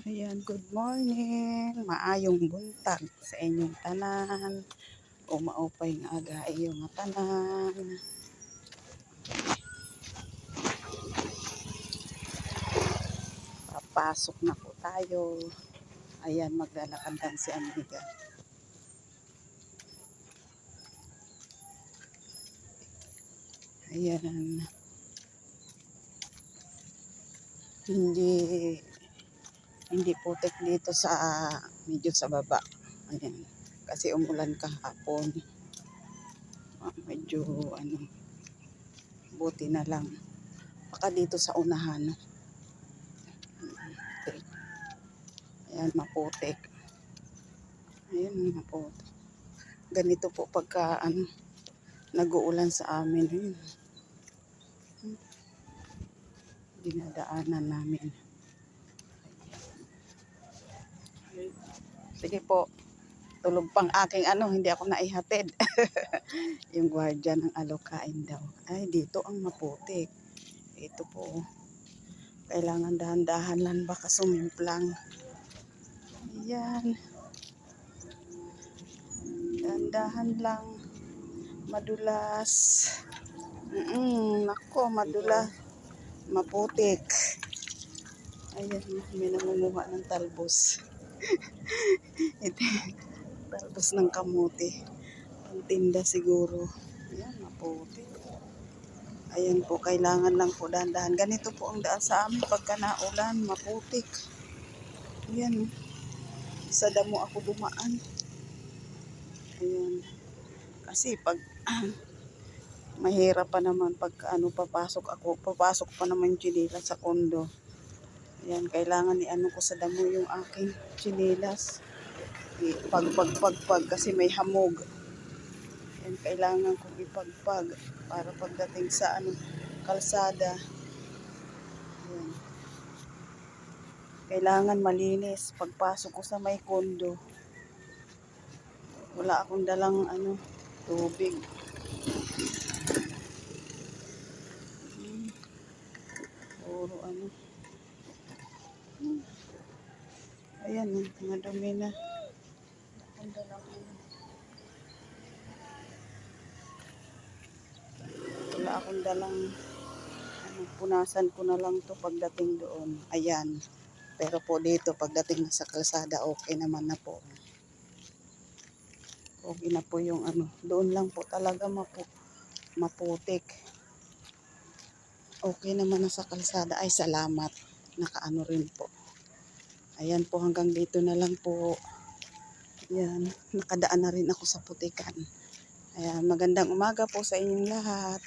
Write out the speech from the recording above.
Ayan, good morning. Maayong buntag sa inyong tanan. O maupay nga aga iyong tanan. Papasok na po tayo. Ayan, maglalakad lang si Amiga. Ayan. Hindi putik dito sa medyo sa baba. Ayan. Kasi umulan kahapon. Medyo buti na lang. Baka dito sa unahan. Ayan, maputik. Ayan, maputik. Ganito po pagka nag-uulan sa amin. Ayan. Dinadaanan namin. Sige po. Tulog pang aking hindi ako naihatid. Yung gwardiya ng alokain daw. Ay, dito ang maputik. Ito po. Kailangan dahan-dahan lang baka sumimplang. Ayan. Dahan-dahan lang. Madulas. Nako, madulas. Maputik. Ayan, may namumuha ng talbos. Ito, talbos ng kamuti. Ang tinda siguro. Ayan, maputik. Ayan po, kailangan lang po dahan-dahan. Ganito po ang daan sa amin pagka naulan, maputik. Ayan, sa damo ako dumaan. Ayan. Kasi pag mahirap pa naman pag papasok pa naman chinilas sa kondo. Ayan, kailangan ko sa damo yung aking chinilas. Pag kasi may hamog. Ayan, kailangan kong ipagpag para pagdating sa kalsada. Ayan. Kailangan malinis pagpasok ko sa may kondo. Wala akong dalang tubig. Puro Ayan, madumi na. Wala akong dalang punasan ko na lang to pagdating doon. Ayan. Pero po dito pagdating na sa kalsada okay naman na po. Okay na po yung doon lang po talaga maputik. Okay naman na sa kalsada. Ay, salamat. Nakaano rin po. Ayan po, hanggang dito na lang po. Ayan, nakadaan na rin ako sa putikan. Ayan, magandang umaga po sa inyong lahat.